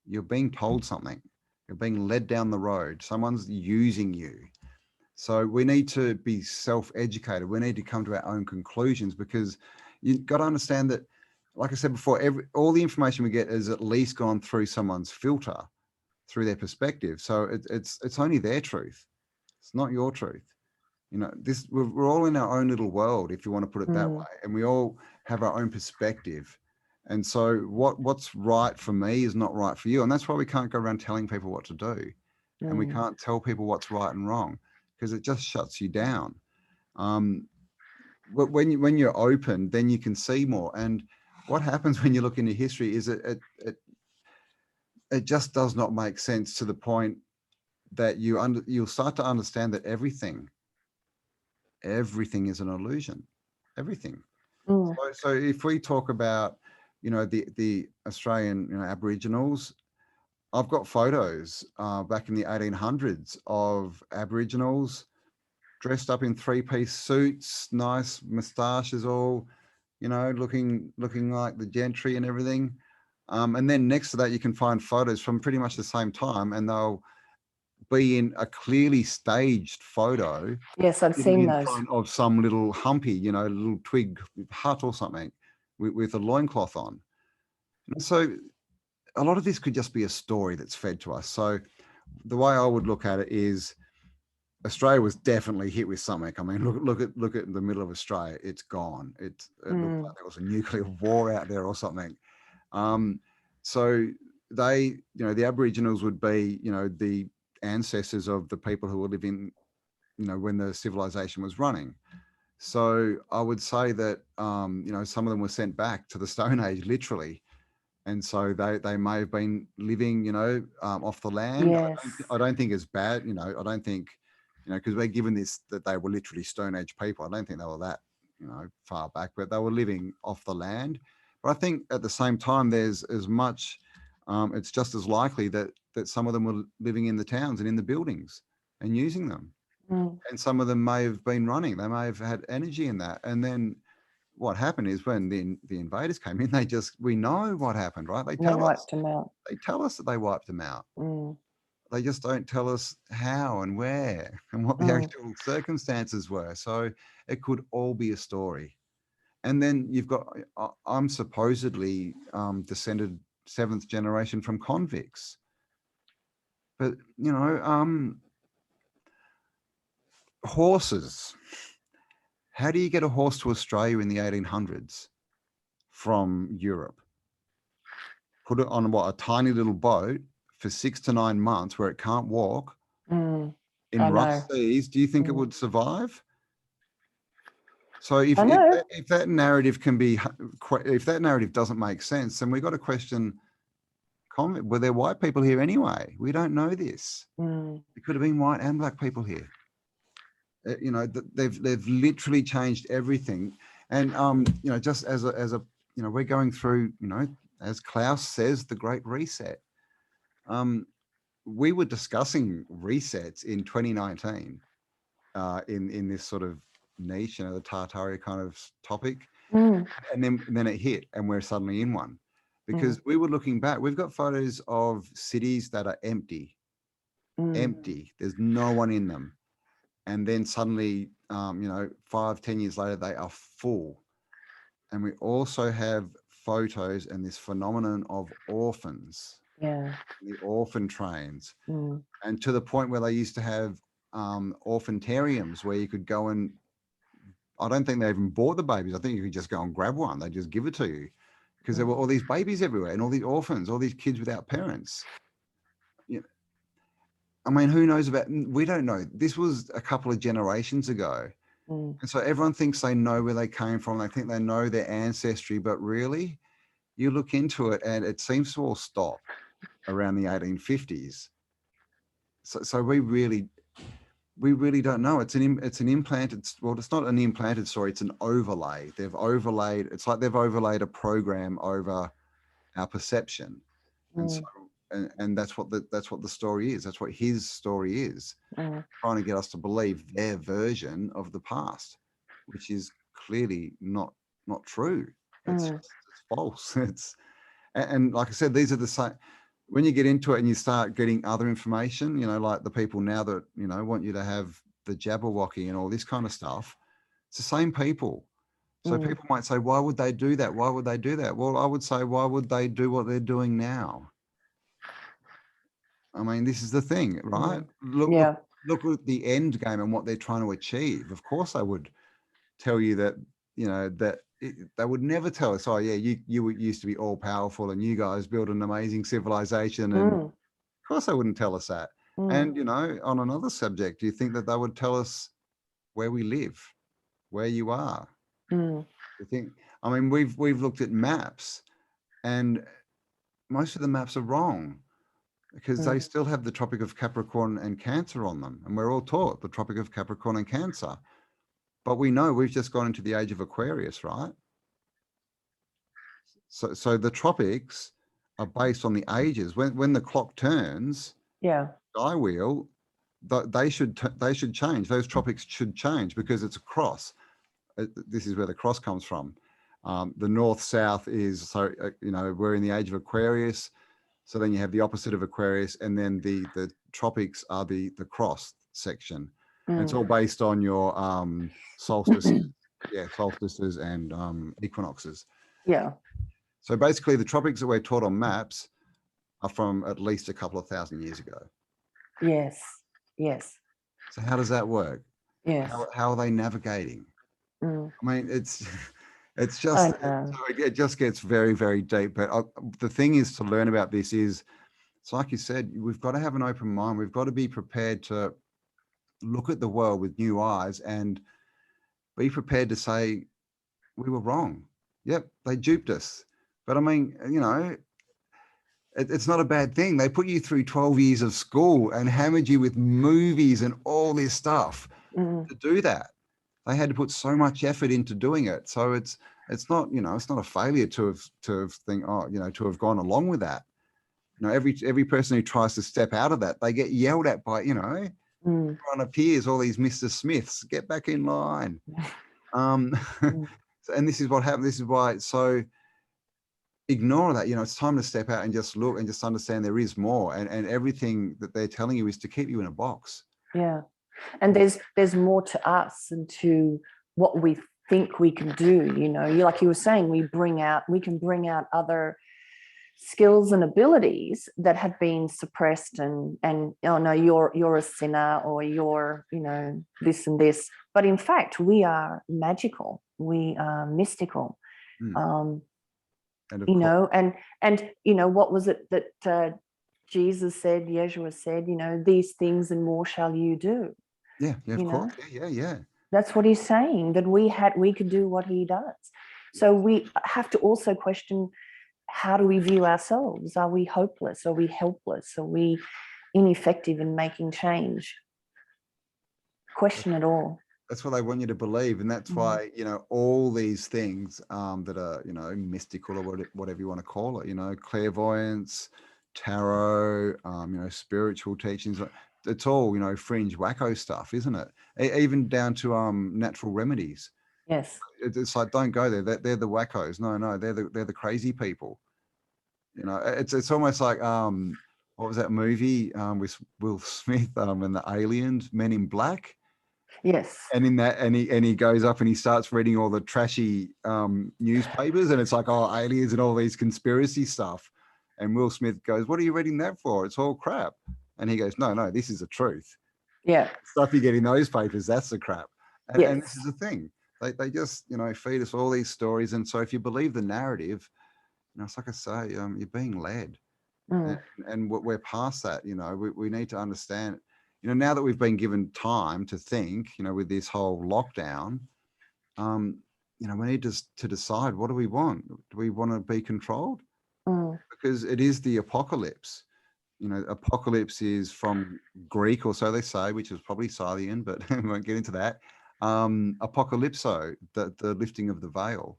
you're being told something. You're being led down the road. Someone's using you. So we need to be self-educated. We need to come to our own conclusions, because you've got to understand that, like I said before, all the information we get is at least gone through someone's filter, through their perspective. So it's only their truth. It's not your truth. We're all in our own little world, if you want to put it that way, and we all have our own perspective. And so what's right for me is not right for you. And that's why we can't go around telling people what to do. And we can't tell people what's right and wrong, because it just shuts you down. But when you're open, then you can see more. And what happens when you look into history is it just does not make sense, to the point that you'll start to understand that everything is an illusion. Everything. So if we talk about, the Australian, Aboriginals, I've got photos back in the 1800s of Aboriginals dressed up in 3-piece suits, nice moustaches, all, looking like the gentry and everything. And then next to that, you can find photos from pretty much the same time, and they'll be in a clearly staged photo. Yes, I've seen those. Front of some little humpy, little twig hut or something with a loincloth on. And so a lot of this could just be a story that's fed to us. So the way I would look at it is Australia was definitely hit with something. I mean, look at the middle of Australia. It's gone. It looked like there was a nuclear war out there or something. So they, you know, the Aboriginals would be, you know, the ancestors of the people who were living, you know, when the civilization was running. So I would say that, you know, some of them were sent back to the Stone Age, literally. And so they may have been living, you know, off the land. Yes. I don't think it's bad, you know, I don't think, you know, because we're given this, that they were literally Stone Age people. I don't think they were that, you know, far back, but they were living off the land. But I think at the same time, there's as much, it's just as likely that some of them were living in the towns and in the buildings and using them. And some of them may have been running. They may have had energy in that. And then what happened is when the invaders came in, we know what happened, right? They wiped them out. They tell us that they wiped them out. They just don't tell us how and where and what the actual circumstances were. So it could all be a story. And then you've got, I'm supposedly descended 7th generation from convicts. But, you know, horses. How do you get a horse to Australia in the 1800s from Europe? Put it on a tiny little boat for 6 to 9 months where it can't walk in rough seas. Do you think it would survive? So if that narrative can be, if that narrative doesn't make sense, then we've got to question, were there white people here anyway? We don't know this. It could have been white and black people here. You know, they've literally changed everything. And, you know, just as a, you know, we're going through, you know, as Klaus says, the Great Reset. We were discussing resets in 2019 in this sort of niche, you know, the Tartaria kind of topic. And then it hit and we're suddenly in one. Because we were looking back, we've got photos of cities that are empty. Empty. There's no one in them. And then suddenly, you know, 5-10 years later, they are full. And we also have photos and this phenomenon of orphans. The orphan trains. And to the point where they used to have orphantariums where you could go and, I don't think they even bought the babies. I think you could just go and grab one. They just give it to you because there were all these babies everywhere and all these orphans, all these kids without parents. You know, I mean, who knows about, we don't know. This was a couple of generations ago. And so everyone thinks they know where they came from. They think they know their ancestry, but really you look into it and it seems to all stop around the 1850s. So we really don't know. It's an implanted, well, it's not an implanted story, it's an overlay. They've overlaid, it's like they've overlaid a program over our perception. And so, and that's what the story is. That's what his story is, trying to get us to believe their version of the past, which is clearly not true. It's false. And like I said, these are the same. When you get into it and you start getting other information, you know, like the people now that, you know, want you to have the Jabberwocky and all this kind of stuff, it's the same people. So people might say, why would they do that? Why would they do that? Well, I would say, why would they do what they're doing now? I mean, this is the thing, right? Look at the end game and what they're trying to achieve. Of course, I would tell you that, you know, that they would never tell us, oh yeah, you used to be all powerful and you guys built an amazing civilization. And of course they wouldn't tell us that. And, you know, on another subject, do you think that they would tell us where we live, where you are? You think, I mean, we've looked at maps and most of the maps are wrong because they still have the Tropic of Capricorn and Cancer on them. And we're all taught the Tropic of Capricorn and Cancer. But we know we've just gone into the age of Aquarius, right? So the tropics are based on the ages. When the clock turns, sky wheel, they should change. Those tropics should change because it's a cross. This is where the cross comes from. The north-south is, so you know, we're in the age of Aquarius. So then you have the opposite of Aquarius, and then the tropics are the cross section. And it's all based on your solstices, solstices and equinoxes. So basically the tropics that we're taught on maps are from at least a couple of thousand years ago. Yes. Yes. So how does that work? Yes. How are they navigating? Mm. I mean, it's I just, know. it just gets very, very deep. But the thing is to learn about this is, it's like you said, we've got to have an open mind. We've got to be prepared to look at the world with new eyes and be prepared to say, we were wrong. Yep, they duped us. But I mean, you know, it's not a bad thing. They put you through 12 years of school and hammered you with movies and all this stuff to do that. They had to put so much effort into doing it. So it's not, you know, it's not a failure to have gone along with that. You know, every person who tries to step out of that, they get yelled at by, you know, on peers, all these Mr. Smiths, get back in line. And this is what happened. This is why it's so, ignore that. You know, it's time to step out and just look and just understand there is more, and everything that they're telling you is to keep you in a box. Yeah. And there's more to us and to what we think we can do. You know, like you were saying, we can bring out other skills and abilities that have been suppressed and oh no, you're a sinner, or you're, you know, this and this. But in fact, we are magical. We are mystical. And you know, and you know, what was it that Jesus said, Yeshua said, you know, these things and more shall you do. Yeah, of course. Yeah. That's what he's saying, that we could do what he does. So we have to also question, how do we view ourselves? Are we hopeless? Are we helpless? Are we ineffective in making change? Question it all. That's what they want you to believe. And that's why, you know, all these things that are, you know, mystical or whatever you want to call it, you know, clairvoyance, tarot, you know, spiritual teachings, it's all, you know, fringe wacko stuff, isn't it? Even down to natural remedies. Yes. It's like, don't go there. They're the wackos. No, they're the crazy people. You know, it's almost like what was that movie with Will Smith and the aliens, Men in Black? Yes. And in that, and he goes up and he starts reading all the trashy newspapers, and it's like, oh, aliens and all these conspiracy stuff. And Will Smith goes, "What are you reading that for? It's all crap." And he goes, "No, this is the truth. Yeah. Stuff you get in those papers, that's the crap." And, yes. and this is the thing. They just, you know, feed us all these stories. And so if you believe the narrative, you know, it's like I say, you're being led. And we're past that. You know, we need to understand, you know, now that we've been given time to think, you know, with this whole lockdown, you know, we need to decide, what do we want? Do we want to be controlled? Because it is the apocalypse. You know, apocalypse is from Greek, or so they say, which is probably Scythian, but we won't get into that. Apocalypso, the lifting of the veil,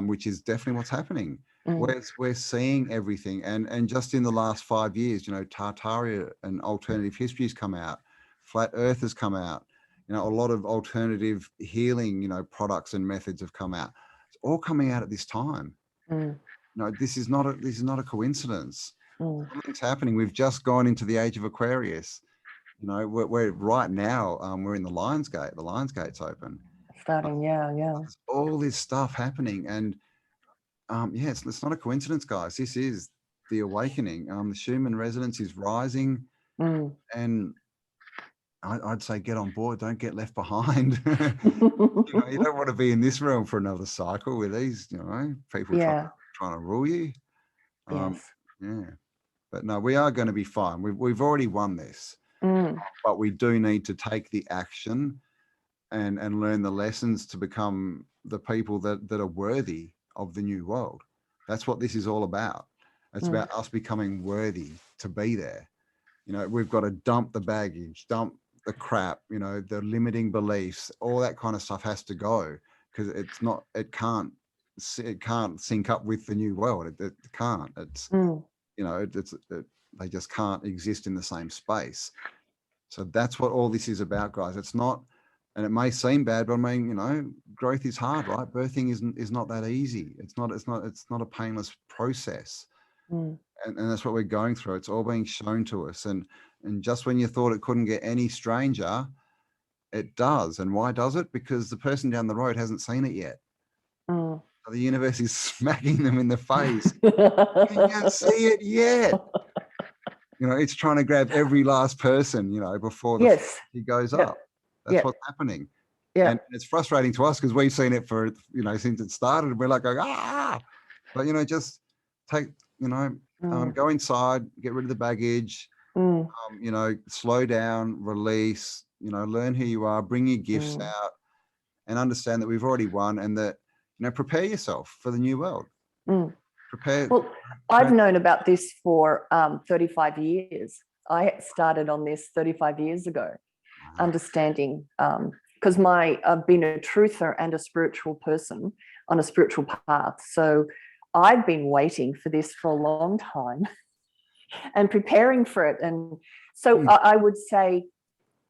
which is definitely what's happening. We're seeing everything, and just in the last 5 years, you know, Tartaria and alternative histories come out, flat Earth has come out, you know, a lot of alternative healing, you know, products and methods have come out. It's all coming out at this time. No, this is not a coincidence. Something's happening. We've just gone into the age of Aquarius. You know, we're right now. We're in the Lion's Gate. The Lion's Gate's open. Starting, yeah. There's all this stuff happening, and it's not a coincidence, guys. This is the awakening. The Schumann resonance is rising, and I'd say get on board. Don't get left behind. You know, you don't want to be in this realm for another cycle with these, you know, people trying to rule you. Yeah, but no, we are going to be fine. We've already won this, but we do need to take the action and learn the lessons to become the people that are worthy of the new world. That's what this is all about. It's about us becoming worthy to be there. You know, we've got to dump the baggage, dump the crap, you know, the limiting beliefs, all that kind of stuff has to go, because it can't sync up with the new world. It can't. It's, you know, they just can't exist in the same space. So that's what all this is about, guys. It's not, and it may seem bad, but I mean, you know, growth is hard, right? Birthing is not that easy. It's not a painless process. And that's what we're going through. It's all being shown to us. And just when you thought it couldn't get any stranger, it does. And why does it? Because the person down the road hasn't seen it yet. So The universe is smacking them in the face. Can you see it yet? It's trying to grab every last person, before the Yes. he goes Yep. up. That's what's happening. Yeah. And it's frustrating to us because we've seen it for, since it started. We're like going, but, just take, go inside, get rid of the baggage, slow down, release, learn who you are, bring your gifts out, and understand that we've already won, and that, prepare yourself for the new world. Prepare. Well, I've known about this for 35 years. I started on this 35 years ago, understanding, because I've been a truther and a spiritual person on a spiritual path. So I've been waiting for this for a long time and preparing for it. And so I would say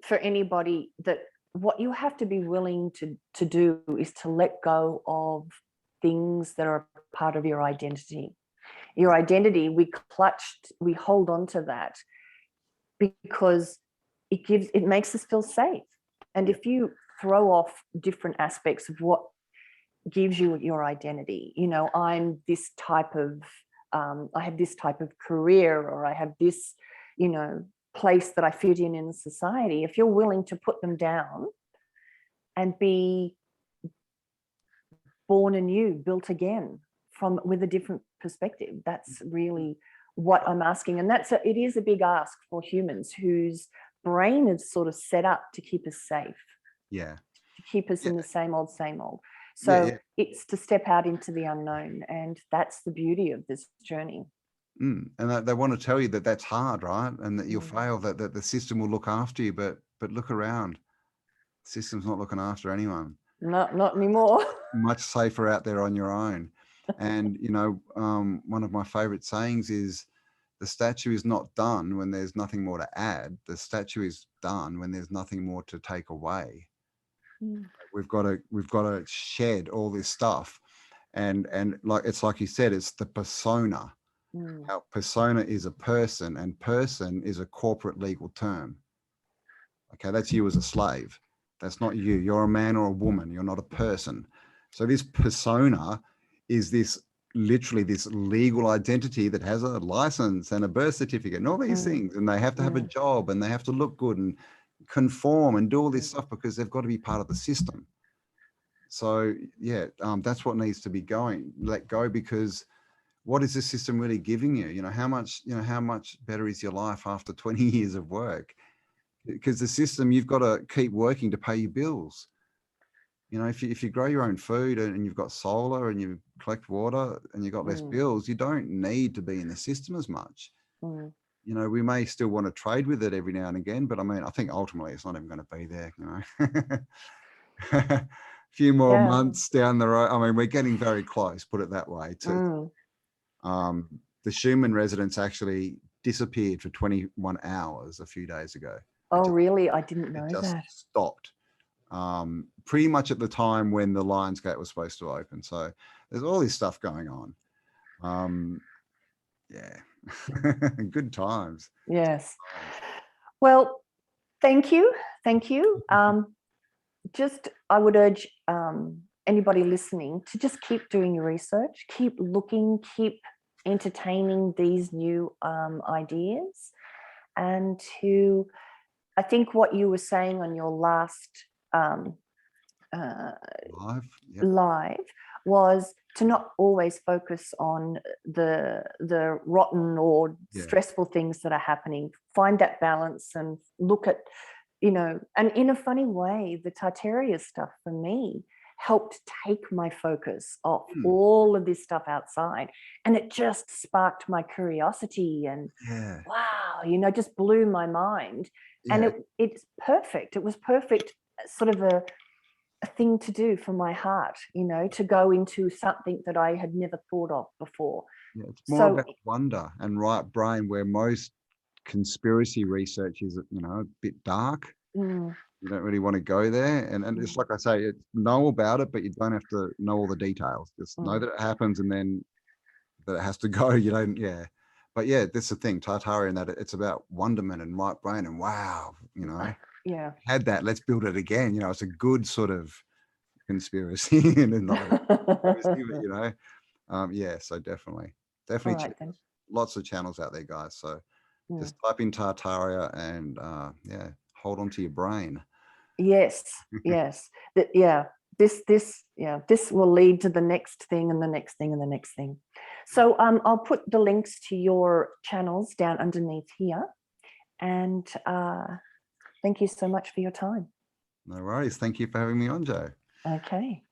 for anybody that what you have to be willing to do is to let go of things that are part of your identity. Your identity, we hold on to that because it makes us feel safe. And if you throw off different aspects of what gives you your identity, I'm this type of, I have this type of career, or I have this, place that I fit in society. If you're willing to put them down and be born anew, built again with a different perspective, that's really what I'm asking. And it is a big ask for humans whose brain is sort of set up to keep us safe. Yeah. To keep us in the same old. So it's to step out into the unknown. And that's the beauty of this journey. And they want to tell you that that's hard, right? And that you'll fail, that the system will look after you, but look around. The system's not looking after anyone. Not anymore. Much safer out there on your own. And, one of my favorite sayings is, the statue is not done when there's nothing more to add. The statue is done when there's nothing more to take away. We've got to shed all this stuff. And like you said, it's the persona. Our persona is a person, and person is a corporate legal term. Okay, that's you as a slave. That's not you. You're a man or a woman. You're not a person. So this persona is literally this legal identity that has a license and a birth certificate and all these things. And they have to have a job, and they have to look good and conform and do all this stuff because they've got to be part of the system. So that's what needs to be let go, because what is the system really giving you? How much better is your life after 20 years of work? Because the system, you've got to keep working to pay your bills. If you grow your own food and you've got solar and you collect water and you've got less bills, you don't need to be in the system as much. We may still want to trade with it every now and again, but I think ultimately it's not even going to be there, A few more months down the road. We're getting very close, put it that way, to the Schumann resonance actually disappeared for 21 hours a few days ago. Really? I didn't know that. It just stopped pretty much at the time when the Lions Gate was supposed to open. So there's all this stuff going on. Good times. Yes. Well, thank you. I would urge anybody listening to just keep doing your research, keep looking, keep entertaining these new ideas, and I think what you were saying on your last live was to not always focus on the rotten or stressful things that are happening. Find that balance and look at, and in a funny way, the Tartaria stuff for me helped take my focus off all of this stuff outside, and it just sparked my curiosity and wow, just blew my mind. And it's perfect. It was perfect, sort of a thing to do for my heart, to go into something that I had never thought of before. It's more about wonder and right brain, where most conspiracy research is, a bit dark. You don't really want to go there. And it's like I say, know about it, but you don't have to know all the details. Just know that it happens, and then that it has to go. You don't, But that's the thing, Tartaria, and that it's about wonderment and right brain and wow, had that, let's build it again. It's a good sort of conspiracy and another conspiracy, but you know, yeah, so definitely All check. right then. Lots of channels out there, guys. So Mm. just type in Tartaria and yeah, hold on to your brain. Yes, yes. Yeah, this will lead to the next thing and the next thing and the next thing. So I'll put the links to your channels down underneath here. And thank you so much for your time. No worries. Thank you for having me on, Joe. Okay.